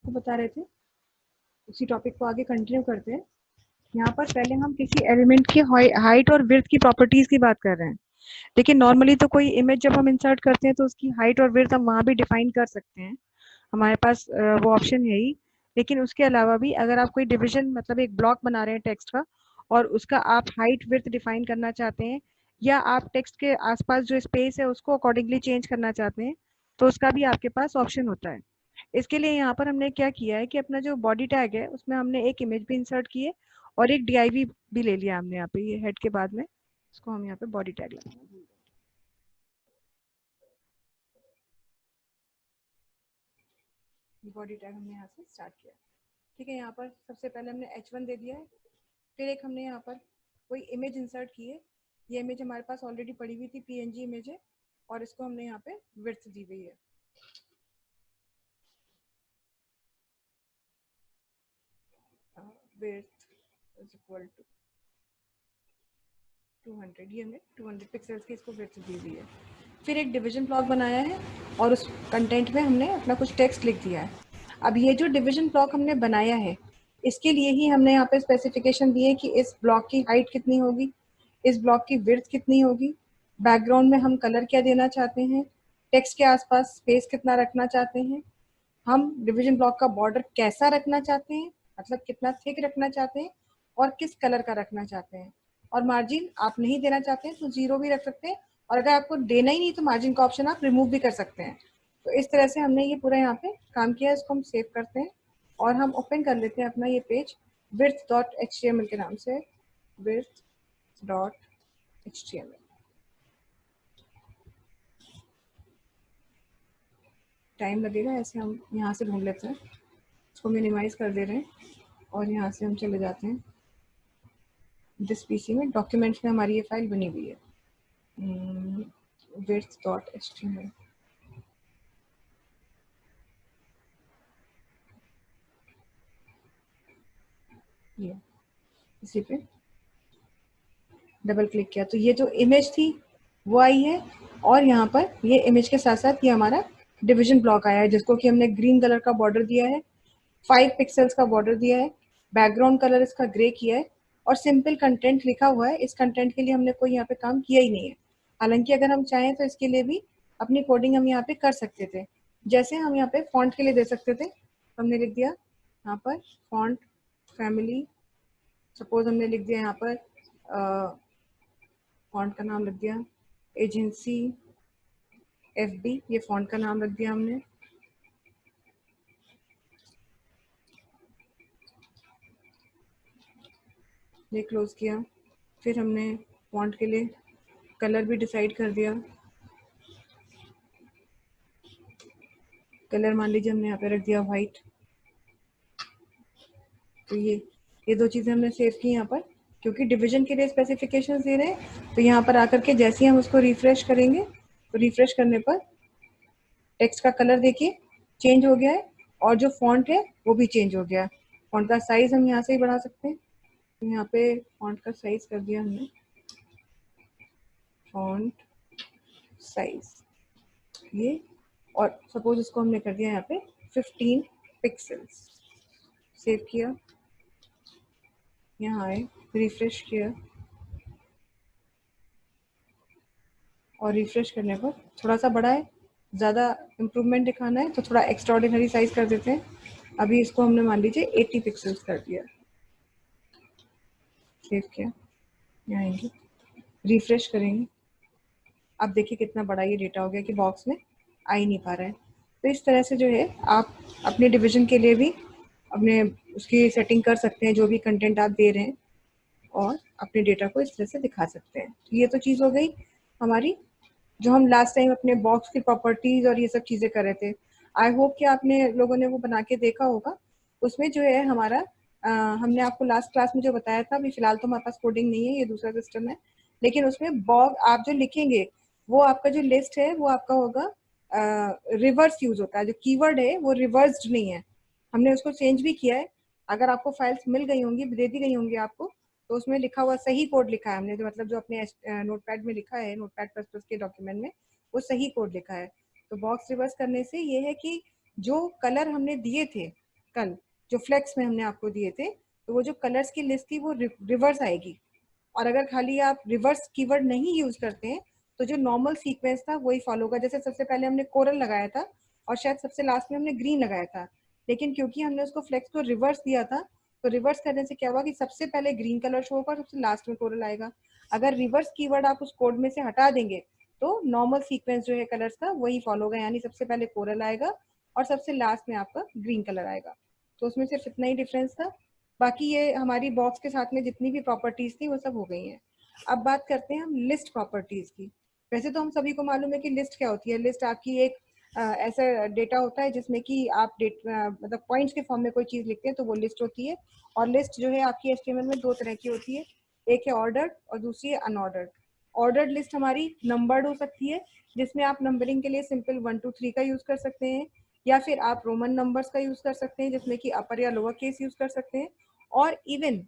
आपको बता रहे थे, उसी टॉपिक को आगे कंटिन्यू करते हैं। यहाँ पर पहले हम किसी एलिमेंट की हाइट और विड्थ की प्रॉपर्टीज की बात कर रहे हैं। देखिए नॉर्मली तो कोई इमेज जब हम इंसर्ट करते हैं तो उसकी हाइट और विड्थ हम वहाँ भी डिफाइन कर सकते हैं, हमारे पास वो ऑप्शन है ही। लेकिन उसके अलावा भी अगर आप कोई डिविजन मतलब एक ब्लॉक बना रहे हैं टेक्स्ट का और उसका आप हाइट विड्थ डिफाइन करना चाहते हैं, या आप टेक्स्ट के आसपास जो स्पेस है उसको अकॉर्डिंगली चेंज करना चाहते हैं, तो उसका भी आपके पास ऑप्शन होता है। इसके लिए यहाँ पर हमने क्या किया है कि अपना जो बॉडी टैग है उसमें हमने एक इमेज भी इंसर्ट की है और एक DIV भी ले लिया हमने यहाँ पे, ये हेड के बाद में इसको हम यहाँ पे बॉडी टैग लगाएंगे। बॉडी टैग हमने यहाँ से स्टार्ट किया, ठीक है। यहाँ पर सबसे पहले हमने H1 दे दिया है, फिर एक हमने यहाँ पर कोई इमेज इंसर्ट की है। ये इमेज हमारे पास ऑलरेडी पड़ी हुई थी, PNG इमेज है, और इसको हमने यहाँ पे विड्थ दी हुई है। विड्थ इज इक्वल टू 200, ये हमने 200 पिक्सल्स की इसको विड्थ दी हुई है। फिर एक डिवीजन ब्लॉक बनाया है और उस कंटेंट में हमने अपना कुछ टेक्स्ट लिख दिया है। अब ये जो डिवीजन ब्लॉक हमने बनाया है, इसके लिए ही हमने यहाँ पे स्पेसिफिकेशन दी है कि इस ब्लॉक की हाइट कितनी होगी, इस ब्लॉक की विड्थ कितनी होगी, बैकग्राउंड में हम कलर क्या देना चाहते हैं, टेक्स्ट के आसपास स्पेस कितना रखना चाहते हैं, हम डिवीजन ब्लॉक का बॉर्डर कैसा रखना चाहते हैं, मतलब कितना थिक रखना चाहते हैं और किस कलर का रखना चाहते हैं, और मार्जिन आप नहीं देना चाहते हैं तो 0 भी रख सकते हैं, और अगर आपको देना ही नहीं तो मार्जिन का ऑप्शन आप रिमूव भी कर सकते हैं। तो इस तरह से हमने ये पूरा यहाँ पे काम किया है। इसको हम सेव करते हैं और हम ओपन कर लेते हैं अपना ये पेज width.html के नाम से, width.html। टाइम लगेगा, ऐसे हम यहाँ से ढूंढ लेते हैं, इसको मिनिमाइज कर दे रहे हैं और यहाँ से हम चले जाते हैं जिस पीसी में डॉक्यूमेंट्स में हमारी ये फाइल बनी हुई है, width.html। ये इसी पे डबल क्लिक किया तो ये जो इमेज थी वो आई है, और यहाँ पर ये इमेज के साथ साथ ये हमारा डिवीजन ब्लॉक आया है जिसको कि हमने ग्रीन कलर का बॉर्डर दिया है, 5 पिक्सल्स का बॉर्डर दिया है, बैकग्राउंड कलर इसका ग्रे किया है और सिंपल कंटेंट लिखा हुआ है। इस कंटेंट के लिए हमने कोई यहाँ पे काम किया ही नहीं है। हालांकि अगर हम चाहें तो इसके लिए भी अपनी कोडिंग हम यहाँ पे कर सकते थे। जैसे हम यहाँ पे फॉन्ट के लिए दे सकते थे, हमने लिख दिया यहाँ पर फॉन्ट फैमिली, सपोज हमने लिख दिया यहाँ पर फॉन्ट का नाम लिख दिया एजेंसी FB, ये फॉन्ट का नाम रख दिया हमने। ये क्लोज किया। फिर हमने फॉन्ट के लिए कलर भी डिसाइड कर दिया, कलर मान लीजिए हमने यहाँ पे रख दिया वाइट। तो ये दो चीज़ें हमने सेव की यहाँ पर, क्योंकि डिवीजन के लिए स्पेसिफिकेशंस दे रहे हैं। तो यहाँ पर आकर के जैसे ही हम उसको रिफ्रेश करेंगे तो रिफ्रेश करने पर टेक्स्ट का कलर देखिए चेंज हो गया है और जो फॉन्ट है वो भी चेंज हो गया है। फॉन्ट का साइज हम यहाँ से ही बढ़ा सकते हैं, तो यहाँ पे फॉन्ट का साइज कर दिया हमने, फॉन्ट साइज ये, और सपोज इसको हमने कर दिया यहाँ पे 15 पिक्सल्स। सेव किया, यहाँ आए, रिफ्रेश किया और रिफ्रेश करने पर थोड़ा सा बड़ा है, ज़्यादा इम्प्रूवमेंट दिखाना है तो थोड़ा एक्स्ट्राऑर्डिनरी साइज कर देते हैं। अभी इसको हमने मान लीजिए 80 पिक्सल्स कर दिया, सेव किया, यहाँ आएंगे, रिफ्रेश करेंगे, अब देखिए कितना बड़ा ये डेटा हो गया कि बॉक्स में आ ही नहीं पा रहा है। तो इस तरह से जो है आप अपने डिवीजन के लिए भी अपने उसकी सेटिंग कर सकते हैं, जो भी कंटेंट आप दे रहे हैं, और अपने डेटा को इस तरह से दिखा सकते हैं। तो ये तो चीज़ हो गई हमारी, जो हम लास्ट टाइम अपने बॉक्स की प्रॉपर्टीज और ये सब चीज़ें कर रहे थे। आई होप कि आपने लोगों ने वो बना के देखा होगा। उसमें जो है हमारा हमने आपको लास्ट क्लास में जो बताया था, अभी फिलहाल तो हमारे पास कोडिंग नहीं है, ये दूसरा सिस्टम है, लेकिन उसमें बॉग आप जो लिखेंगे वो आपका जो लिस्ट है वो आपका होगा रिवर्स यूज होता है, जो कीवर्ड है वो रिवर्स्ड नहीं है, हमने उसको चेंज भी किया है। अगर आपको फाइल्स मिल गई होंगी, दे दी गई होंगी आपको, तो उसमें लिखा हुआ सही कोड लिखा है हमने, जो मतलब जो अपने नोटपैड में लिखा है, नोटपैड प्लस प्लस के डॉक्यूमेंट में वो सही कोड लिखा है। तो बॉक्स रिवर्स करने से ये है कि जो कलर हमने दिए थे कल जो फ्लेक्स में हमने आपको दिए थे, तो वो जो कलर्स की लिस्ट थी वो रिवर्स आएगी। और अगर खाली आप रिवर्स कीवर्ड नहीं यूज करते हैं तो जो नॉर्मल सीक्वेंस था वही फॉलो होगा। जैसे सबसे पहले हमने कोरल लगाया था और शायद सबसे लास्ट में हमने ग्रीन लगाया था, लेकिन क्योंकि हमने उसको फ्लेक्स को रिवर्स दिया था, तो रिवर्स करने से क्या हुआ कि सबसे पहले ग्रीन कलर शो होगा और सबसे लास्ट में कोरल आएगा। अगर रिवर्स कीवर्ड आप उस कोड में से हटा देंगे तो नॉर्मल सीक्वेंस जो है कलर्स का वही फॉलो होगा, यानी सबसे पहले कोरल आएगा और सबसे लास्ट में आपका ग्रीन कलर आएगा। तो उसमें सिर्फ इतना ही डिफरेंस था। बाकी ये हमारी बॉक्स के साथ में जितनी भी प्रॉपर्टीज थी वो सब हो गई हैं। अब बात करते हैं हम लिस्ट प्रॉपर्टीज की। वैसे तो हम सभी को मालूम है कि लिस्ट क्या होती है। लिस्ट आपकी एक ऐसा डेटा होता है जिसमें कि आप मतलब पॉइंट्स के फॉर्म में कोई चीज लिखते हैं तो वो लिस्ट होती है। और लिस्ट जो है आपकी एचटीएमएल में दो तरह की होती है, एक है ऑर्डर्ड और दूसरी है अनऑर्डर्ड। ऑर्डर्ड लिस्ट हमारी नंबर्ड हो सकती है, जिसमें आप नंबरिंग के लिए सिंपल 1 2 3 का यूज कर सकते हैं, या फिर आप रोमन नंबर्स का यूज कर सकते हैं जिसमें कि अपर या लोअर केस यूज कर सकते हैं। और इवन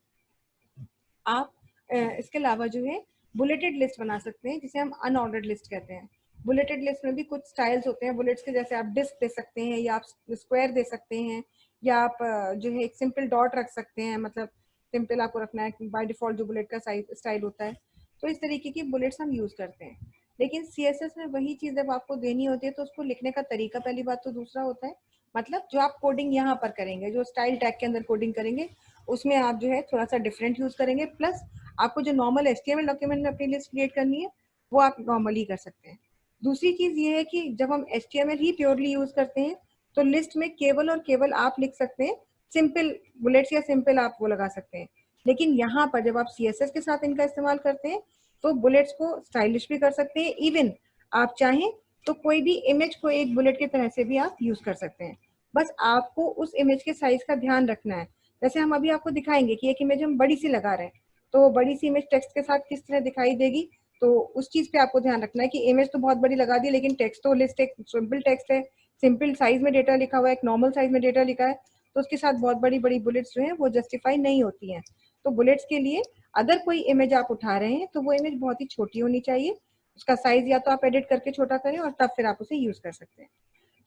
आप इसके अलावा जो है बुलेटेड लिस्ट बना सकते हैं जिसे हम अनऑर्डर्ड लिस्ट कहते हैं। बुलेटेड लिस्ट में भी कुछ स्टाइल्स होते हैं बुलेट्स के, जैसे आप डिस्क दे सकते हैं या आप स्क्वायर दे सकते हैं, या आप जो है एक सिंपल डॉट रख सकते हैं, मतलब सिंपल आपको रखना है बाय डिफॉल्ट जो बुलेट का स्टाइल होता है। तो इस तरीके की बुलेट्स हम यूज करते हैं। लेकिन सीएसएस में वही चीज जब आपको देनी होती है तो उसको लिखने का तरीका पहली बात तो दूसरा होता है। मतलब जो आप कोडिंग यहाँ पर करेंगे, जो स्टाइल टैग के अंदर कोडिंग करेंगे, उसमें आप जो है थोड़ा सा डिफरेंट यूज करेंगे। प्लस आपको जो नॉर्मल एचटीएमएल डॉक्यूमेंट में अपनी लिस्ट क्रिएट करनी है वो आप नॉर्मली कर सकते हैं। दूसरी चीज ये है कि जब हम एचटीएमएल ही प्योरली यूज करते हैं तो लिस्ट में केवल और केवल आप लिख सकते हैं सिंपल बुलेट्स या सिंपल आप वो लगा सकते हैं। लेकिन यहाँ पर जब आप सीएसएस के साथ इनका इस्तेमाल करते हैं तो बुलेट्स को स्टाइलिश भी कर सकते हैं। इवन आप चाहें तो कोई भी इमेज को एक बुलेट की तरह से भी आप यूज कर सकते हैं। बस आपको उस इमेज के साइज का ध्यान रखना है। जैसे हम अभी आपको दिखाएंगे कि एक इमेज हम बड़ी सी लगा रहे हैं, तो बड़ी सी इमेज टेक्स्ट के साथ किस तरह दिखाई देगी, तो उस चीज पे आपको ध्यान रखना है कि इमेज तो बहुत बड़ी लगा दी लेकिन टेक्स्ट तो लिस्ट एक सिंपल टेक्स्ट है, सिंपल साइज में डेटा लिखा हुआ है, एक नॉर्मल साइज में डेटा लिखा है, तो उसके साथ बहुत बड़ी बड़ी बुलेट्स जो है वो जस्टिफाई नहीं होती हैं। तो बुलेट्स के लिए अगर कोई इमेज आप उठा रहे हैं तो वो इमेज बहुत ही छोटी होनी चाहिए। उसका साइज या तो आप एडिट करके छोटा करें और तब फिर आप उसे यूज कर सकते हैं।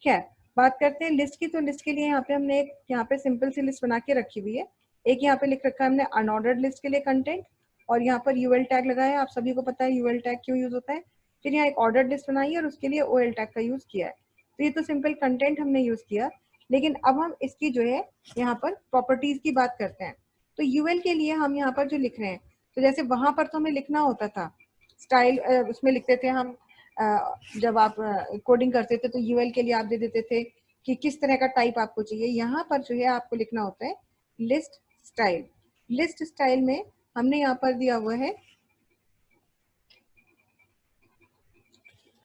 खैर, बात करते हैं लिस्ट की। तो लिस्ट के लिए यहाँ पे हमने एक यहाँ पे सिंपल सी लिस्ट बना के रखी हुई है। एक यहाँ पे लिख रखा है हमने अनऑर्डर्ड लिस्ट के लिए कंटेंट, और यहाँ पर यूएल टैग लगाया है। आप सभी को पता है यूएल टैग क्यों यूज होता है। फिर यहाँ एक ऑर्डर्ड लिस्ट बनाई है और उसके लिए ओएल टैग का यूज किया है। तो ये तो सिंपल कंटेंट हमने यूज किया। लेकिन अब हम इसकी जो है यहाँ पर प्रॉपर्टीज की बात करते हैं। तो यूएल के लिए हम यहाँ पर जो लिख रहे हैं, तो जैसे वहां पर तो हमें लिखना होता था स्टाइल, उसमें लिखते थे हम जब आप कोडिंग करते थे तो यूएल के लिए आप दे देते थे कि किस तरह का टाइप आपको चाहिए। यहाँ पर जो है आपको लिखना होता है लिस्ट स्टाइल। लिस्ट स्टाइल में हमने यहाँ पर दिया हुआ है,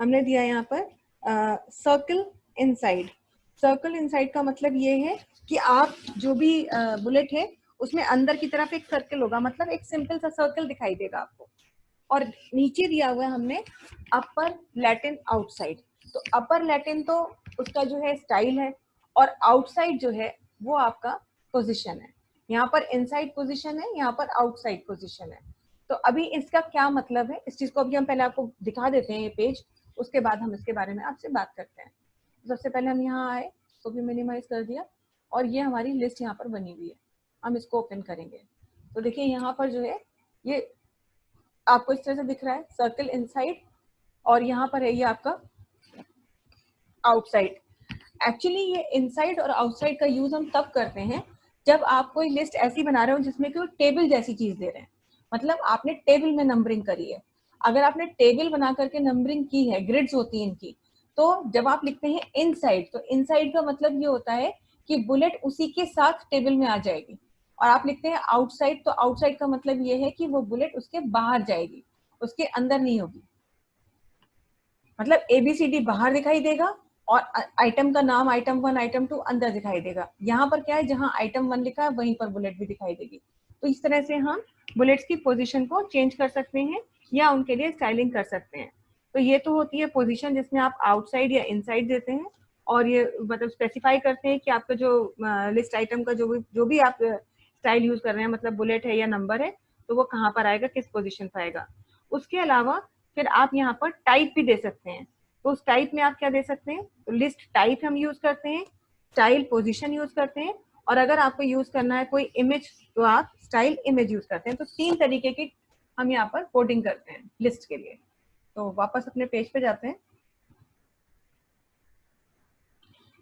हमने दिया यहाँ पर सर्कल इनसाइड। सर्कल इनसाइड का मतलब ये है कि आप जो भी बुलेट है उसमें अंदर की तरफ एक सर्कल होगा, मतलब एक सिंपल सा सर्कल दिखाई देगा आपको। और नीचे दिया हुआ है हमने अपर लैटिन आउटसाइड। तो अपर लैटिन तो उसका जो है स्टाइल है, और आउटसाइड जो है वो आपका पोजीशन है। यहाँ पर इनसाइड पोजीशन है, यहाँ पर आउटसाइड पोजीशन है। तो अभी इसका क्या मतलब है, इस चीज को अभी हम पहले आपको दिखा देते हैं ये पेज, उसके बाद हम इसके बारे में आपसे बात करते हैं। सबसे पहले हम यहाँ आए, तो भी मिनिमाइज कर दिया, और ये हमारी लिस्ट यहाँ पर बनी हुई है। हम इसको ओपन करेंगे तो देखिए यहाँ पर जो है ये आपको इस तरह से दिख रहा है सर्कल इनसाइड, और यहाँ पर है ये आपका आउटसाइड। एक्चुअली ये इनसाइड और आउटसाइड का यूज हम तब करते हैं जब आप कोई लिस्ट ऐसी बना रहे हो जिसमें कि वो टेबल जैसी चीज दे रहे हैं, मतलब आपने टेबल में नंबरिंग करी है। अगर आपने टेबल बना करके नंबरिंग की है, ग्रिड्स होती है इनकी, तो जब आप लिखते हैं इनसाइड, तो इनसाइड का मतलब ये होता है कि बुलेट उसी के साथ टेबल में आ जाएगी। और आप लिखते हैं आउटसाइड, तो आउटसाइड का मतलब ये है कि वो बुलेट उसके बाहर जाएगी, उसके अंदर नहीं होगी। मतलब एबीसीडी बाहर दिखाई देगा और आइटम का नाम आइटम 1 आइटम 2 अंदर दिखाई देगा। यहाँ पर क्या है, जहां आइटम 1 लिखा है वहीं पर बुलेट भी दिखाई देगी। तो इस तरह से हम बुलेट्स की पोजीशन को चेंज कर सकते हैं या उनके लिए स्टाइलिंग कर सकते हैं। तो ये तो होती है पोजीशन जिसमें आप आउटसाइड या इनसाइड देते हैं, और ये मतलब स्पेसिफाई करते हैं कि आपका जो लिस्ट आइटम का जो भी आप स्टाइल यूज कर रहे हैं, मतलब बुलेट है या नंबर है, तो वो कहाँ पर आएगा, किस पोजिशन पर आएगा। उसके अलावा फिर आप यहाँ पर टाइप भी दे सकते हैं। तो उस टाइप में आप क्या दे सकते हैं, तो लिस्ट टाइप हम यूज करते हैं, स्टाइल पोजीशन यूज करते हैं, और अगर आपको यूज करना है कोई इमेज तो आप स्टाइल इमेज यूज करते हैं। तो 3 तरीके की हम यहाँ पर कोडिंग करते हैं लिस्ट के लिए। तो वापस अपने पेज पे जाते हैं।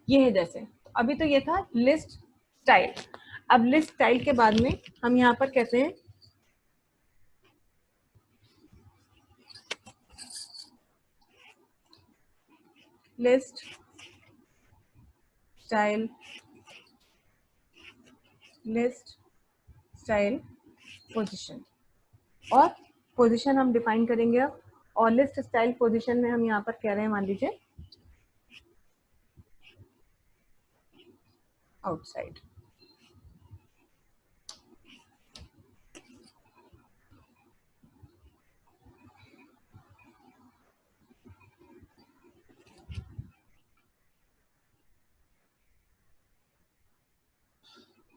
ये है जैसे अभी तो ये था लिस्ट स्टाइल। अब लिस्ट स्टाइल के बाद में हम यहाँ पर कहते हैं list style, list style position, और पोजीशन हम डिफाइन करेंगे अब। और लिस्ट स्टाइल पोजीशन में हम यहाँ पर कह रहे हैं, मान लीजिए आउटसाइड।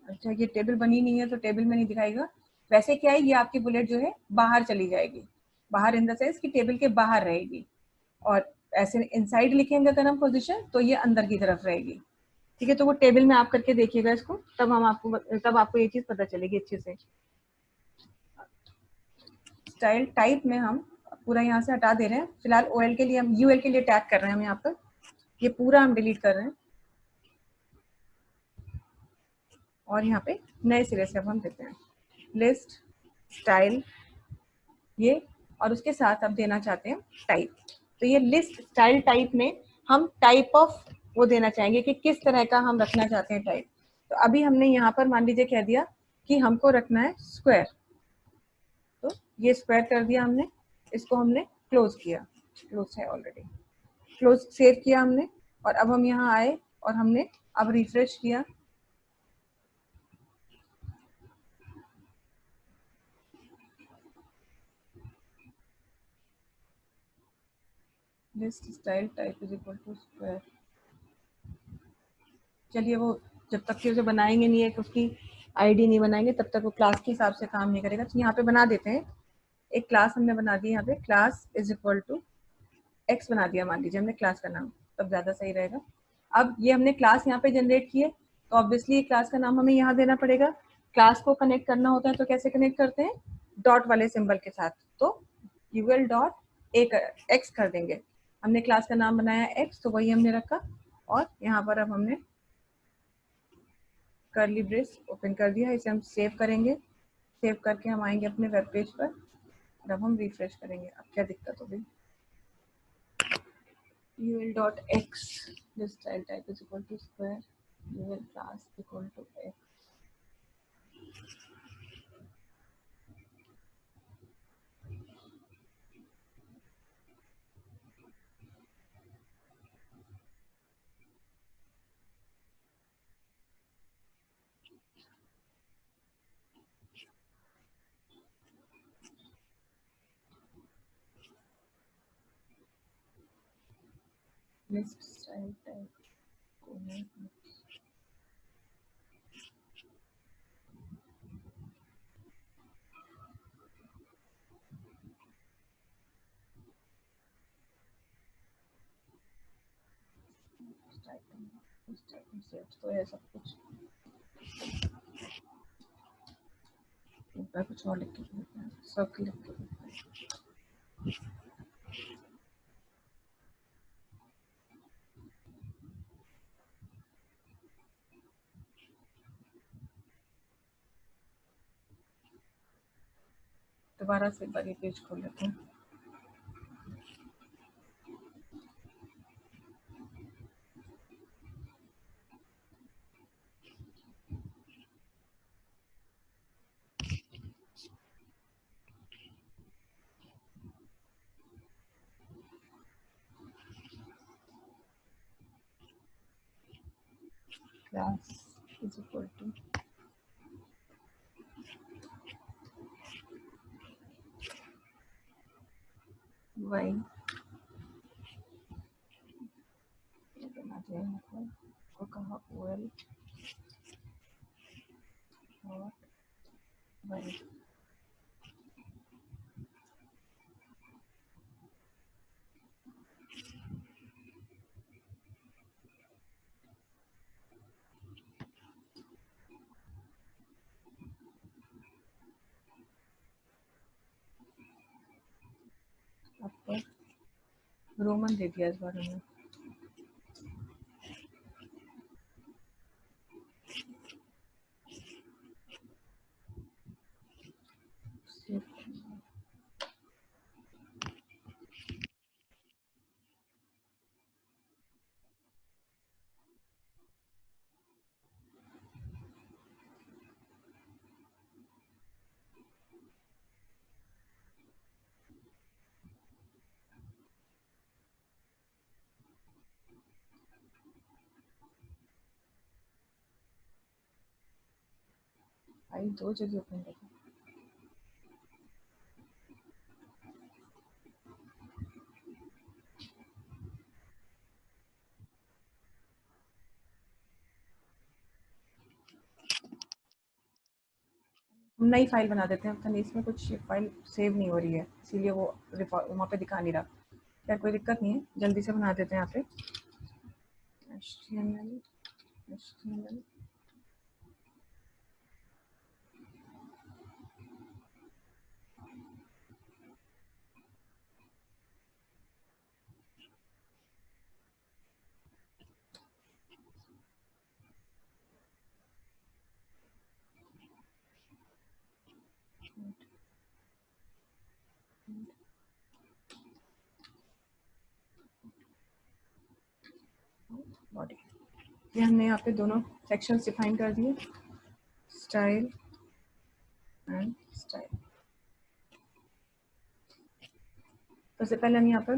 अच्छा, ये टेबल बनी नहीं है तो टेबल में नहीं दिखाएगा। वैसे क्या है, ये आपकी बुलेट जो है बाहर चली जाएगी, बाहर इन द सेंस कि टेबल के बाहर रहेगी। और ऐसे इनसाइड लिखेंगे अगर हम पोजीशन तो ये अंदर की तरफ रहेगी। ठीक है, तो वो टेबल में आप करके देखिएगा इसको, तब आपको ये चीज पता चलेगी अच्छे से। स्टाइल टाइप में हम पूरा यहाँ से हटा दे रहे हैं फिलहाल। ओएल के लिए हम यूएल के लिए टैग कर रहे हैं हम यहाँ पर, ये पूरा हम डिलीट कर रहे हैं। और यहाँ पे नए सिरे से अब हम देते हैं लिस्ट स्टाइल ये, और उसके साथ अब देना चाहते हैं टाइप। तो ये लिस्ट स्टाइल टाइप में हम टाइप ऑफ वो देना चाहेंगे कि किस तरह का हम रखना चाहते हैं टाइप। तो अभी हमने यहाँ पर मान लीजिए कह दिया कि हमको रखना है स्क्वायर, तो ये स्क्वायर कर दिया हमने। इसको हमने क्लोज किया, क्लोज है ऑलरेडी, क्लोज सेव किया हमने। और अब हम यहाँ आए और हमने अब रिफ्रेश किया। List style type is equal to square. चलिए, वो जब तक कि उसे बनाएंगे नहीं है, उसकी आईडी नहीं बनाएंगे तब तक वो क्लास के हिसाब से काम नहीं करेगा। तो यहाँ पे बना देते हैं एक क्लास, हमने बना दी यहाँ पे class is equal to X बना दिया, मान लीजिए हमने क्लास का नाम, तब ज़्यादा सही रहेगा। अब ये हमने क्लास यहाँ पे जनरेट किए तो ऑब्वियसली क्लास का नाम हमें यहाँ देना पड़ेगा। क्लास को कनेक्ट करना होता है तो कैसे कनेक्ट करते हैं, डॉट वाले सिंबल के साथ। तो यूएल डॉट एक्स कर देंगे। हमने क्लास का नाम बनाया एक्स तो वही हमने रखा। और यहाँ पर अब हमने कर्ली ब्रेस ओपन कर दिया। इसे हम सेव करेंगे, सेव करके हम आएंगे अपने वेब पेज पर। और अब हम रिफ्रेश करेंगे, अब क्या दिक्कत होगी। ul dot x, this style type is equal to square, ul class equal to x. List style type तो है सब कुछ। ऊपर कुछ और लिख के सब लिख के दोबारा से एक बार ये पेज खोल लेते हैं। Class is equal to y, को कहा ol और y। आपको रोमन दे दिया इस बार हमने। भाई 2 जगह ओपन करो। हम नई फाइल बना देते हैं, पता नहीं इसमें कुछ फाइल सेव नहीं हो रही है, इसीलिए वो वहाँ पे दिखा नहीं रहा। खैर कोई दिक्कत नहीं है, जल्दी से बना देते हैं यहाँ पे HTML HTML। बॉडी, ये हमने यहाँ पे दोनों सेक्शंस डिफाइन कर दिए, स्टाइल एंड स्टाइल। सबसे पहले हम यहाँ पर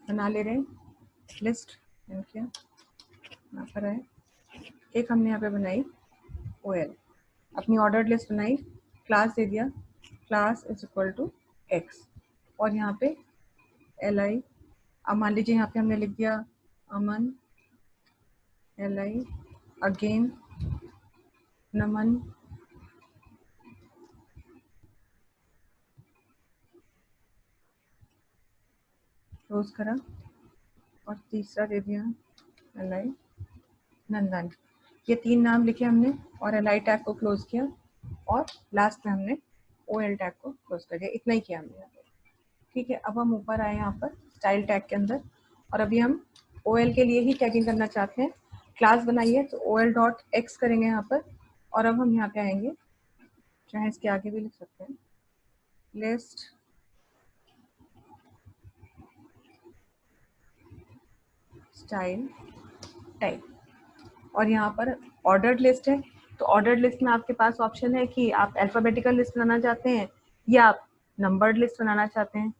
बना ले रहे हैं लिस्ट, क्या यहाँ पर है, एक हमने यहाँ पे बनाई OL, अपनी ऑर्डर्ड लिस्ट बनाई, क्लास दे दिया, class is equal to x, और यहाँ पे li, अब मान लीजिए यहाँ पे हमने लिख दिया अमन li, अगेन नमन, क्लोज करा, और तीसरा दे दिया li नंदन। ये 3 नाम लिखे हमने और li टैग को क्लोज किया, और लास्ट में हमने OL टैग को क्लोज कर दिया। इतना ही किया हमने यहाँ पे। ठीक है, अब हम ऊपर आए यहाँ पर स्टाइल टैग के अंदर, और अभी हम OL के लिए ही टैगिंग करना चाहते हैं। क्लास बनाइए तो OL.x करेंगे यहाँ पर, और अब हम यहाँ पे आएंगे, चाहे इसके आगे भी लिख सकते हैं, लिस्ट स्टाइल टाइप, और यहाँ पर ऑर्डर्ड लिस्ट है, तो ऑर्डर्ड लिस्ट में आपके पास ऑप्शन है कि आप अल्फाबेटिकल लिस्ट बनाना चाहते हैं या आप नंबर्ड लिस्ट बनाना चाहते हैं।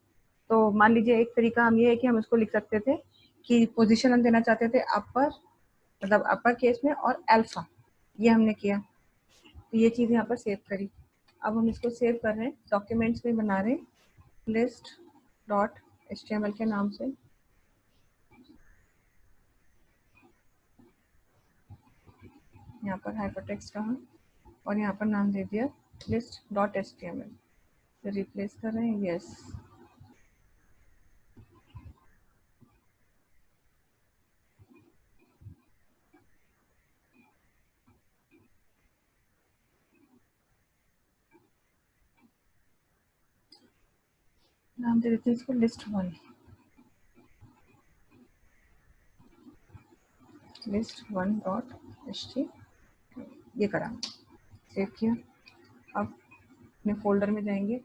तो मान लीजिए एक तरीका हम ये है कि हम इसको लिख सकते थे कि पोजीशन हम देना चाहते थे अपर, मतलब अपर केस में, और अल्फा, ये हमने किया, तो ये चीज़ यहाँ पर सेव करी। अब हम इसको सेव कर रहे हैं, डॉक्यूमेंट्स में बना रहे हैं लिस्ट डॉट HTML के नाम से, यहाँ पर हाइपरटेक्स्ट कहा, और यहाँ पर नाम दे दिया लिस्ट डॉट HTML, तो रिप्लेस कर रहे हैं, यस। नाम दे देते हैं इसको लिस्ट 1, लिस्ट 1 डॉट HTML, ये करा, सेव किया। अब अपने फोल्डर में जाएंगे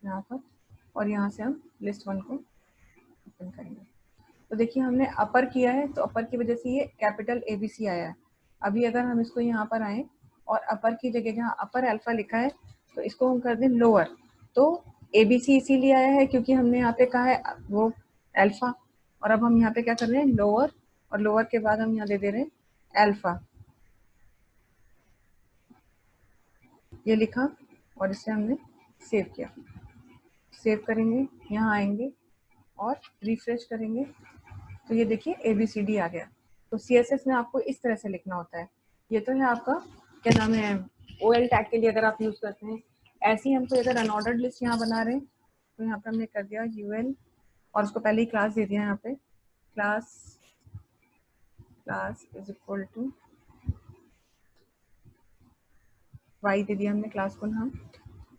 यहाँ पर, और यहाँ से हम लिस्ट 1 को ओपन करेंगे। तो देखिए हमने अपर किया है, तो अपर की वजह से ये कैपिटल ABC आया है। अभी अगर हम इसको यहाँ पर आए और अपर की जगह जहाँ अपर अल्फा लिखा है, तो इसको हम कर दें लोअर, तो ABC इसीलिए आया है क्योंकि हमने यहाँ पे कहा है वो अल्फा, और अब हम यहाँ पे क्या कर रहे हैं, लोअर, और लोअर के बाद हम यहाँ दे रहे हैं अल्फा, ये लिखा, और इसे हमने सेव किया। सेव करेंगे, यहाँ आएंगे और रिफ्रेश करेंगे, तो ये देखिए ABCD आ गया। तो CSS में आपको इस तरह से लिखना होता है। ये तो है आपका क्या नाम है OL टैग के लिए अगर आप यूज करते हैं। ऐसे ही हम कोई अगर अनऑर्डर्ड लिस्ट यहाँ बना रहे हैं, तो यहाँ पे हमने कर दिया UL, और उसको पहले ही क्लास दे दिया यहाँ पे, class is equal to y दे दिया हमने क्लास को नाम,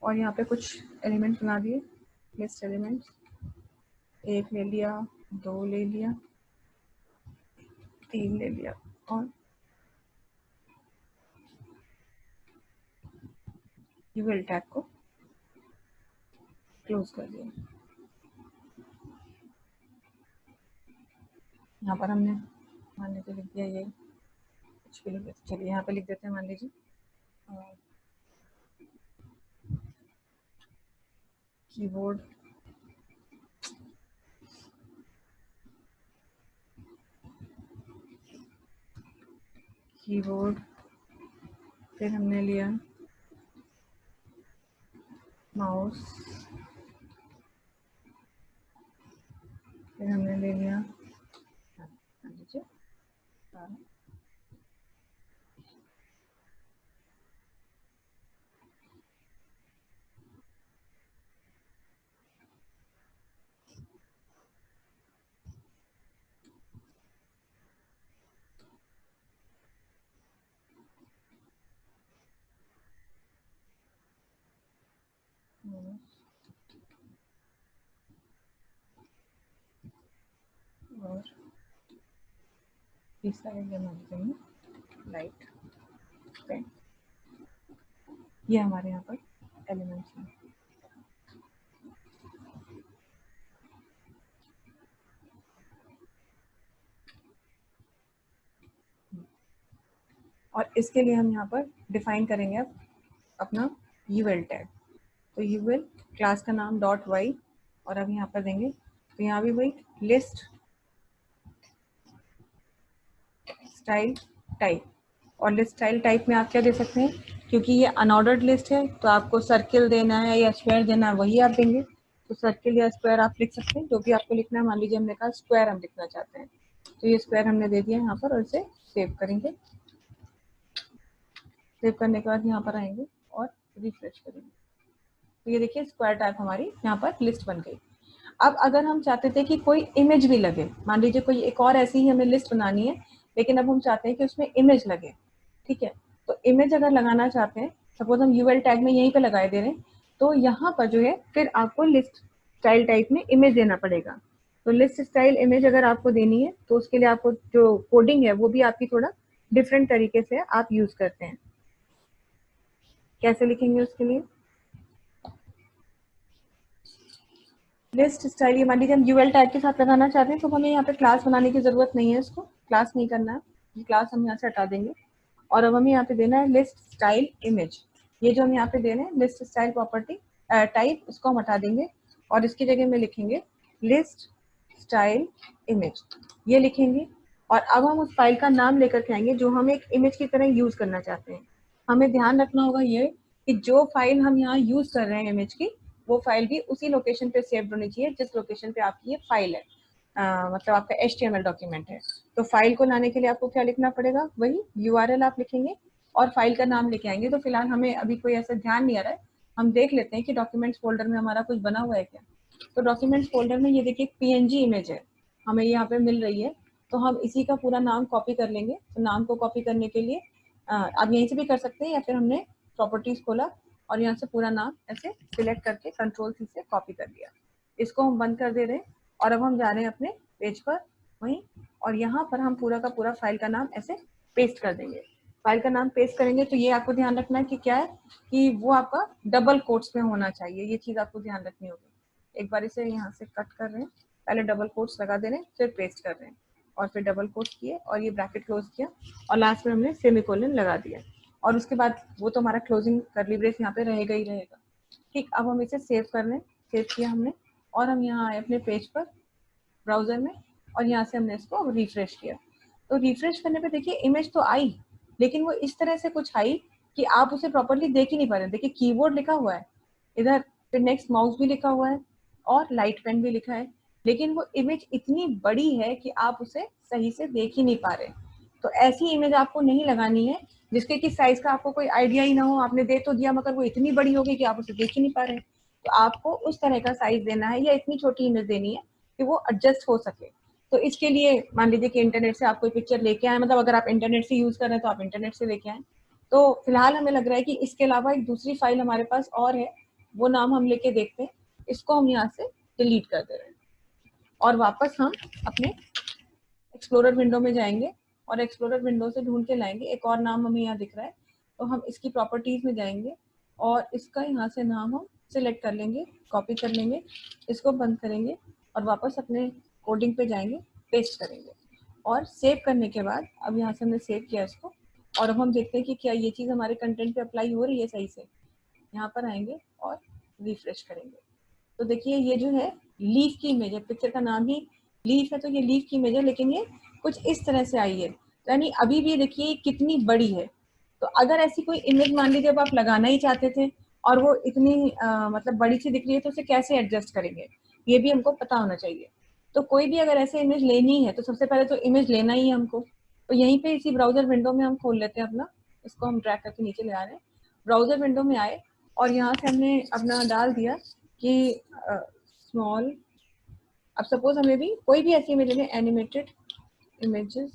और यहाँ पे कुछ एलिमेंट बना दिए, लिस्ट एलिमेंट्स, एक ले लिया, दो ले लिया, तीन ले लिया, और यूएल टैग को क्लोज कर दिया। यहाँ पर हमने मान लीजिए लिख दिया, ये कुछ भी लिख देते, चलिए यहाँ पे लिख देते हैं, मान लीजिए कीबोर्ड कीबोर्ड, फिर हमने लिया माउस, फिर हमने ले लिया मान लीजिए और तीसरा है मान लीजिए लाइट पेन। ये हमारे यहाँ पर एलिमेंट्स हैं। और इसके लिए हम यहाँ पर डिफाइन करेंगे अब अपना यूएल टैग। तो यूएल क्लास का नाम डॉट वाई, और अब यहाँ पर देंगे, तो यहाँ भी वही लिस्ट स्टाइल टाइप। और लिस्ट स्टाइल टाइप में आप क्या दे सकते हैं, क्योंकि ये अनऑर्डर्ड लिस्ट है तो आपको सर्किल देना है या स्क्वायर देना है, वही आप देंगे। तो सर्किल या स्क्वायर आप लिख सकते हैं, जो भी आपको लिखना है। मान लीजिए हमने कहा स्क्वायर हम लिखना चाहते हैं, तो ये स्क्वायर हमने दे दिया यहाँ पर, और इसे सेव करेंगे। सेव करने के बाद यहाँ पर आएंगे और रिफ्रेश करेंगे, तो ये देखिए स्क्वायर टाइप हमारी यहाँ पर लिस्ट बन गई। अब अगर हम चाहते थे कि कोई इमेज भी लगे, मान लीजिए कोई एक और ऐसी ही हमें लिस्ट बनानी है, लेकिन अब हम चाहते हैं कि उसमें इमेज लगे, ठीक है। तो इमेज अगर लगाना चाहते हैं, सपोज हम यूएल टैग में यहीं पे लगाए दे रहे हैं, तो यहाँ पर जो है फिर आपको लिस्ट स्टाइल टाइप में इमेज देना पड़ेगा। तो लिस्ट स्टाइल इमेज अगर आपको देनी है, तो उसके लिए आपको जो कोडिंग है वो भी आपकी थोड़ा डिफरेंट तरीके से आप यूज करते हैं। कैसे लिखेंगे उसके लिए, लिस्ट स्टाइल, ये मान लीजिए हम यूएल टैग के साथ लगाना चाहते हैं, तो हमें यहाँ पे क्लास बनाने की जरूरत नहीं है, इसको क्लास नहीं करना है, ये क्लास हम यहाँ से हटा देंगे। और अब हमें यहाँ पे देना है लिस्ट स्टाइल इमेज। ये जो हम यहाँ पे दे रहे हैं लिस्ट स्टाइल प्रॉपर्टी टाइप, उसको हम हटा देंगे और इसकी जगह में लिखेंगे लिस्ट स्टाइल इमेज, ये लिखेंगे। और अब हम उस फाइल का नाम लेकर के आएंगे जो हम एक इमेज की तरह यूज करना चाहते हैं। हमें ध्यान रखना होगा ये कि जो फाइल हम यहाँ यूज कर रहे हैं इमेज की, वो फाइल भी उसी लोकेशन पे सेव होनी चाहिए जिस लोकेशन पे आपकी ये फाइल है, मतलब आपका HTML डॉक्यूमेंट है। तो फाइल को लाने के लिए आपको क्या लिखना पड़ेगा, वही URL आप लिखेंगे और फाइल का नाम लेके आएंगे। तो फिलहाल हमें अभी कोई ऐसा ध्यान नहीं आ रहा है, हम देख लेते हैं कि डॉक्यूमेंट्स फोल्डर में हमारा कुछ बना हुआ है क्या। तो डॉक्यूमेंट्स फोल्डर में ये देखिए PNG इमेज है, हमें यहाँ पे मिल रही है, तो हम इसी का पूरा नाम कॉपी कर लेंगे। तो नाम को कॉपी करने के लिए आप यहीं से भी कर सकते हैं, या फिर हमने प्रॉपर्टीज खोला और यहाँ से पूरा नाम ऐसे सिलेक्ट करके Ctrl+C से कॉपी कर लिया। इसको हम बंद कर दे रहे हैं और अब हम जा रहे हैं अपने पेज पर वहीं, और यहाँ पर हम पूरा का पूरा फाइल का नाम ऐसे पेस्ट कर देंगे। फाइल का नाम पेस्ट करेंगे तो ये आपको ध्यान रखना है कि क्या है कि वो आपका डबल कोट्स में होना चाहिए, ये चीज आपको ध्यान रखनी होगी। एक बार इसे यहाँ से कट कर रहे हैं, पहले डबल कोट्स लगा दे रहे हैं, फिर पेस्ट कर रहे हैं, और फिर डबल कोट्स किए और ये ब्रैकेट क्लोज किया, और लास्ट में हमने सेमीकोलन लगा दिया, और उसके बाद वो तो हमारा क्लोजिंग करली ब्रेस यहाँ पे रहेगा ही रहेगा। ठीक, अब हम इसे सेव कर रहे हैं, सेव किया हमने, और हम यहाँ आए अपने पेज पर ब्राउजर में, और यहाँ से हमने इसको रिफ्रेश किया। तो रिफ्रेश करने पे देखिए इमेज तो आई, लेकिन वो इस तरह से कुछ आई कि आप उसे प्रॉपरली देख ही नहीं पा रहे। देखिए कीबोर्ड लिखा हुआ है इधर, फिर नेक्स्ट माउस भी लिखा हुआ है और लाइट पेन भी लिखा है, लेकिन वो इमेज इतनी बड़ी है कि आप उसे सही से देख ही नहीं पा रहे। तो ऐसी इमेज आपको नहीं लगानी है जिसके कि साइज का आपको कोई आइडिया ही ना हो, आपने दे तो दिया मगर वो इतनी बड़ी हो गई कि आप उसे देख ही नहीं पा रहे। तो आपको उस तरह का साइज देना है या इतनी छोटी इमेज देनी है कि वो एडजस्ट हो सके। तो इसके लिए मान लीजिए कि इंटरनेट से आप कोई पिक्चर लेके आए, मतलब अगर आप इंटरनेट से यूज कर रहे हैं तो आप इंटरनेट से लेके आए। तो फिलहाल हमें लग रहा है कि इसके अलावा एक दूसरी फाइल हमारे पास और है, वो नाम हम लेके देखते हैं। इसको हम यहाँ से डिलीट कर दे रहे हैं और वापस हम अपने एक्सप्लोरर विंडो में जाएंगे और एक्सप्लोरर विंडो से ढूंढ के लाएंगे। एक और नाम हमें यहाँ दिख रहा है, तो हम इसकी प्रॉपर्टीज में जाएंगे और इसका यहाँ से नाम हम सिलेक्ट कर लेंगे, कॉपी कर लेंगे, इसको बंद करेंगे और वापस अपने कोडिंग पे जाएंगे, पेस्ट करेंगे और सेव करने के बाद अब यहाँ से हमने सेव किया इसको और अब हम देखते हैं कि क्या ये चीज़ हमारे कंटेंट पे अप्लाई हो रही है सही से। यहाँ पर आएंगे और रिफ्रेश करेंगे तो देखिए ये जो है लीफ की इमेज है, पिक्चर का नाम ही लीफ है तो ये लीफ की इमेज है, लेकिन ये कुछ इस तरह से आई है, यानी अभी भी देखिए कितनी बड़ी है। तो अगर ऐसी कोई इमेज मान लीजिए अब आप लगाना ही चाहते थे और वो इतनी मतलब बड़ी सी दिख रही है तो उसे कैसे एडजस्ट करेंगे, ये भी हमको पता होना चाहिए। तो कोई भी अगर ऐसे इमेज लेनी है तो सबसे पहले तो इमेज लेना ही है हमको, तो यहीं पे इसी ब्राउजर विंडो में हम खोल लेते हैं अपना, इसको हम ड्रैग करके नीचे ले आ रहे हैं, ब्राउजर विंडो में आए और यहाँ से हमने अपना डाल दिया कि स्मॉल, अब सपोज हमें भी कोई भी ऐसी इमेज लेनी, एनिमेटेड इमेजेस,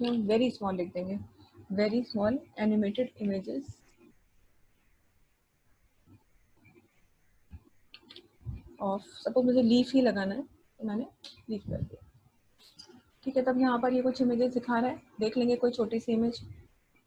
वेरी स्मॉल लिख देंगे, very small animated images of, suppose मुझे लीफ ही लगाना है तो मैंने लीफ कर दिया। ठीक है, तब यहाँ पर ये कुछ इमेजेस दिखा रहा है, देख लेंगे कोई छोटी सी इमेज,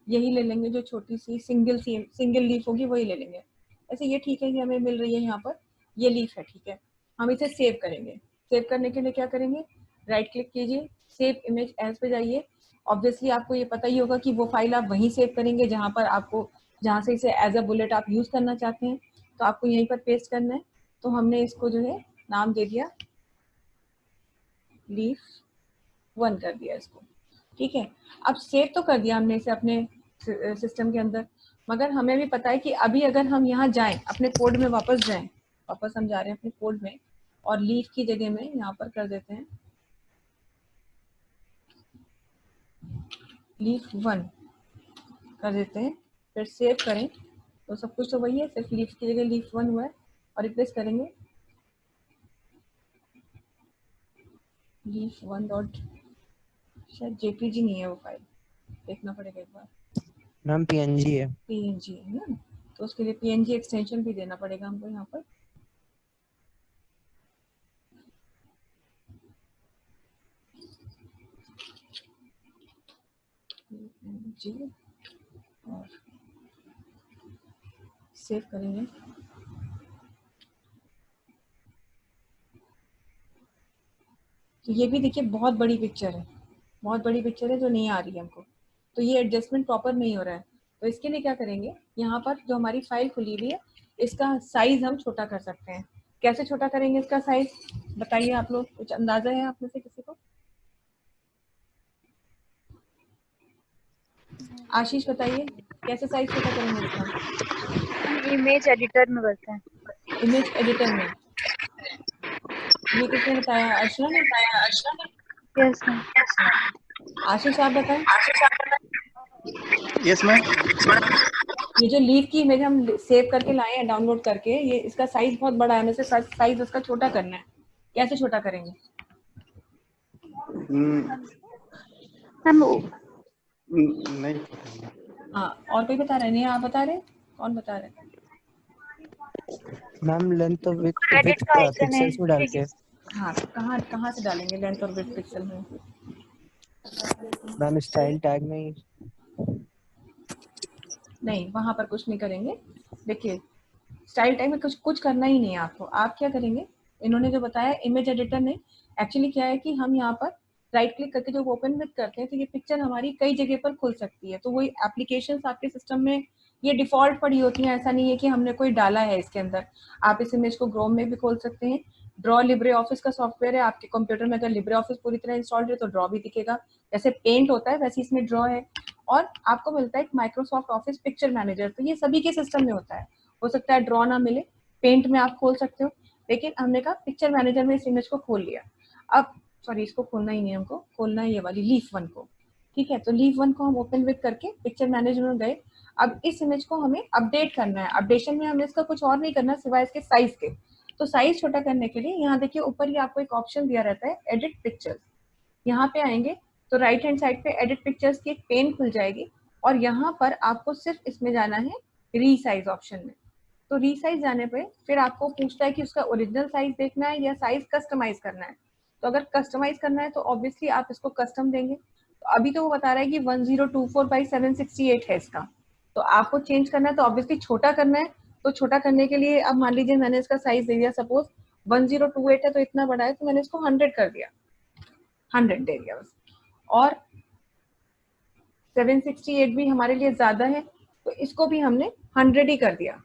यही ले लेंगे जो छोटी सी सिंगल लीफ होगी वही ले लेंगे। ऐसे ये ठीक है कि हमें मिल रही है यहाँ पर ये लीफ है, ठीक है, हम इसे सेव करेंगे। सेव करने के लिए क्या करेंगे, राइट क्लिक कीजिए, सेव इमेज एज पे जाइए। ऑब्वियसली आपको ये पता ही होगा कि वो फाइल आप वहीं सेव करेंगे जहाँ पर आपको, जहाँ से इसे एज अ बुलेट आप यूज करना चाहते हैं, तो आपको यहीं पर पेस्ट करना है। तो हमने इसको जो है नाम दे दिया लीफ 1 कर दिया इसको। ठीक है, अब सेव तो कर दिया हमने इसे अपने सिस्टम के अंदर, मगर हमें भी पता है कि अभी अगर हम यहाँ जाएं, अपने कोड में वापस जाएं, वापस हम जा रहे हैं अपने कोड में और लीफ की जगह में यहाँ पर कर देते हैं लीफ 1 कर देते हैं, फिर सेव करें तो सब कुछ तो वही है, सिर्फ लीफ की जगह लीफ 1 हुआ है और रिप्लेस करेंगे लीफ 1 डॉट, शायद जेपीजी नहीं है वो फाइल, देखना पड़ेगा एक बार। मैम पीएनजी है, पीएनजी है ना, तो उसके लिए पीएनजी एक्सटेंशन भी देना पड़ेगा हमको यहाँ पर। जी और सेव करेंगे। तो ये भी देखिए बहुत बड़ी पिक्चर है, बहुत बड़ी पिक्चर है जो नहीं आ रही है हमको, तो ये एडजस्टमेंट प्रॉपर नहीं हो रहा है। तो इसके लिए क्या करेंगे, यहाँ पर जो हमारी फाइल खुली हुई है इसका साइज हम छोटा कर सकते हैं। कैसे छोटा करेंगे इसका साइज, बताइए आप लोग, कुछ अंदाजा है आप में से किसी को? आशीष बताइए कैसे साइज छोटा करेंगे इसका? इमेज एडिटर में करते हैं। इमेज एडिटर में, ये किसने बताया, अर्चना ने? Yes ma'am. आशीष आप बताएं। Yes ma'am. ये जो लीफ की इमेज हम सेव करके लाए हैं डाउनलोड करके, ये इसका साइज बहुत बड़ा है, हमें से साइज उसका छोटा करना है, कैसे छोटा करेंगे? नहीं, हाँ, और कोई बता रहे नहीं, आप बता रहे, कौन बता रहे? मैम लेंथ और विड्थ एडिट का आइकन है। पिक्सेल्स में डाल के। हाँ, कहाँ कहाँ से डालेंगे लेंथ और विड्थ पिक्सल में? मैम स्टाइल टैग में ही। नहीं, वहां पर कुछ नहीं करेंगे। देखिए स्टाइल टैग में कुछ करना ही नहीं है आपको। आप क्या करेंगे, इन्होंने जो बताया इमेज एडिटर ने, एक्चुअली क्या है कि हम यहाँ पर राइट क्लिक करके जो ओपन विथ करते हैं तो ये पिक्चर हमारी कई जगह पर खुल सकती है। तो वही एप्लीकेशंस आपके सिस्टम में ये डिफॉल्ट पड़ी होती हैं, ऐसा नहीं है कि हमने कोई डाला है इसके अंदर। आप इस इमेज को क्रोम में भी खोल सकते हैं। ड्रॉ लिब्रे ऑफिस का सॉफ्टवेयर है, आपके कंप्यूटर में अगर लिब्रे ऑफिस पूरी तरह इंस्टॉल्ड है तो ड्रॉ भी दिखेगा, जैसे पेंट होता है वैसे इसमें ड्रॉ है। और आपको मिलता है एक माइक्रोसॉफ्ट ऑफिस पिक्चर मैनेजर, तो ये सभी के सिस्टम में होता है। हो सकता है ड्रॉ ना मिले, पेंट में आप खोल सकते हो, लेकिन हमने कहा पिक्चर मैनेजर में इस इमेज को खोल लिया। अब सॉरी, इसको खोलना ही नहीं, हमको खोलना है ये वाली लीफ 1 को। ठीक है, तो लीफ 1 को हम ओपन विथ करके पिक्चर मैनेजर में गए। अब इस इमेज को हमें अपडेट करना है, अपडेशन में हमें इसका कुछ और नहीं करना सिवाय इसके साइज के। तो साइज छोटा करने के लिए यहाँ देखिए ऊपर ही आपको एक ऑप्शन दिया रहता है एडिट पिक्चर्स, यहाँ पे आएंगे तो राइट हैंड साइड पे एडिट पिक्चर्स की एक पेन खुल जाएगी। और यहाँ पर आपको सिर्फ इसमें जाना है रीसाइज ऑप्शन में। तो रीसाइज जाने पे फिर आपको पूछता है कि उसका ओरिजिनल साइज देखना है या साइज कस्टमाइज करना है। तो अगर कस्टमाइज करना है तो ऑब्वियसली आप इसको कस्टम देंगे। तो अभी तो वो बता रहा है कि 1024x768 है इसका, तो आपको चेंज करना है तो ऑब्वियसली छोटा करना है। तो छोटा करने के लिए अब मान लीजिए मैंने इसका साइज दे दिया, सपोज 1028 है तो इतना बड़ा है, तो मैंने इसको 100 कर दिया, 100 दे दिया बस। और 768 भी हमारे लिए ज्यादा है तो इसको भी हमने 100 ही कर दिया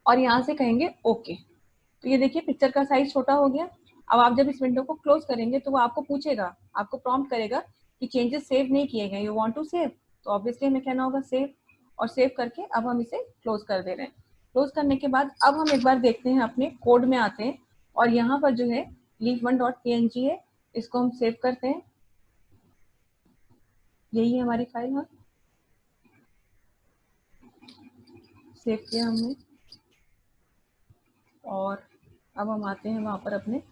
और यहाँ से कहेंगे ओके। तो ये देखिए पिक्चर का साइज छोटा हो गया। अब आप जब इस विंडो को क्लोज करेंगे तो वो आपको पूछेगा, आपको प्रॉम्प्ट करेगा कि चेंजेस सेव नहीं किए गए, यू वांट टू सेव। तो ऑब्वियसली हमें कहना होगा सेव, और सेव करके अब हम इसे क्लोज कर दे रहे हैं। क्लोज करने के बाद अब हम एक बार देखते हैं, अपने कोड में आते हैं और यहाँ पर जो है leaf1.png है, इसको हम सेव करते हैं। यही है हमारी फाइल, हाँ सेव किया हमने। और अब हम आते हैं वहाँ पर अपने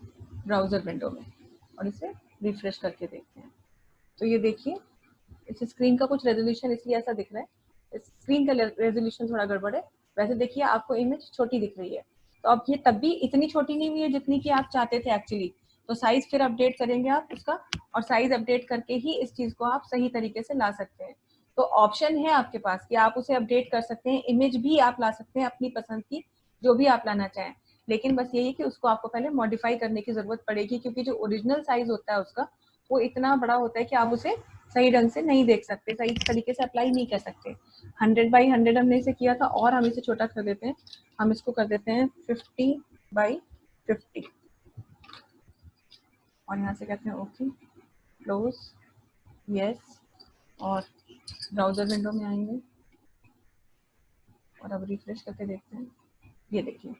ब्राउज़र विंडो में और इसे रिफ्रेश करके देखते हैं। तो ये देखिए इस स्क्रीन का कुछ रेजोल्यूशन इसलिए ऐसा दिख रहा है, इस स्क्रीन का रेजोल्यूशन थोड़ा गड़बड़ है। वैसे देखिए आपको इमेज छोटी दिख रही है, तो अब ये तब भी इतनी छोटी नहीं हुई है जितनी कि आप चाहते थे एक्चुअली। तो साइज फिर अपडेट करेंगे आप उसका, और साइज अपडेट करके ही इस चीज को आप सही तरीके से ला सकते हैं। तो ऑप्शन है आपके पास कि आप उसे अपडेट कर सकते हैं, इमेज भी आप ला सकते हैं अपनी पसंद की, जो भी आप लाना चाहें। लेकिन बस यही कि उसको आपको पहले मॉडिफाई करने की जरूरत पड़ेगी, क्योंकि जो ओरिजिनल साइज होता है उसका वो इतना बड़ा होता है कि आप उसे सही ढंग से नहीं देख सकते, सही तरीके से अप्लाई नहीं कर सकते। 100x100 हमने इसे किया था, और हम इसे छोटा कर देते हैं, हम इसको कर देते हैं 50x50 और यहाँ से कहते हैं ओके, क्लोज, यस, और ब्राउजर विंडो में आएंगे और अब रिफ्रेश करके देखते हैं। ये देखिए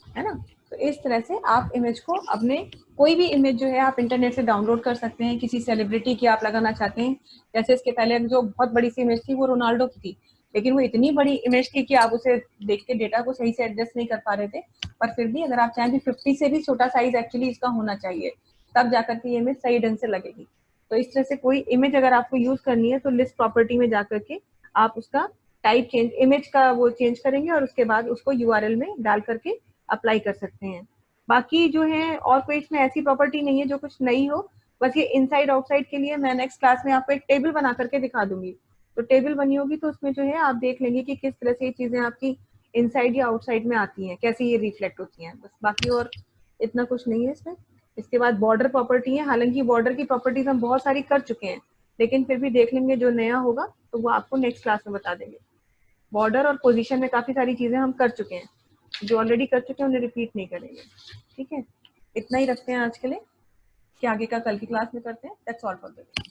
है ना। तो इस तरह से आप इमेज को, अपने कोई भी इमेज जो है आप इंटरनेट से डाउनलोड कर सकते हैं। किसी सेलिब्रिटी की आप लगाना चाहते हैं, जैसे इसके पहले जो बहुत बड़ी सी इमेज थी वो रोनाल्डो की थी, लेकिन वो इतनी बड़ी इमेज थी कि आप उसे देख के डेटा को सही से एडजस्ट नहीं कर पा रहे थे। पर फिर भी अगर आप चाहें कि 50 से भी छोटा साइज एक्चुअली इसका होना चाहिए, तब जाकर के ये इमेज सही ढंग से लगेगी। तो इस तरह से कोई इमेज अगर आपको यूज करनी है तो लिस्ट प्रॉपर्टी में जाकर के आप उसका टाइप चेंज, इमेज का वो चेंज करेंगे और उसके बाद उसको यूआरएल में डाल करके अप्लाई कर सकते हैं। बाकी जो है और कोई इसमें ऐसी प्रॉपर्टी नहीं है जो कुछ नई हो। बस ये इनसाइड आउटसाइड के लिए मैं नेक्स्ट क्लास में आपको एक टेबल बना करके दिखा दूंगी। तो टेबल बनी होगी तो उसमें जो है आप देख लेंगे कि किस तरह से ये चीजें आपकी इनसाइड या आउटसाइड में आती हैं, कैसे ये रिफ्लेक्ट होती हैं। बस बाकी और इतना कुछ नहीं है इसमें। इसके बाद बॉर्डर प्रॉपर्टी है, हालांकि बॉर्डर की प्रॉपर्टीज हम बहुत सारी कर चुके हैं, लेकिन फिर भी देख लेंगे, जो नया होगा तो वो आपको नेक्स्ट क्लास में बता देंगे। बॉर्डर और पोजीशन में काफी सारी चीजें हम कर चुके हैं, जो ऑलरेडी कर चुके हैं उन्हें रिपीट नहीं करेंगे। ठीक है, इतना ही रखते हैं आज के लिए, कि आगे का कल की क्लास में करते हैं। That's all for the day.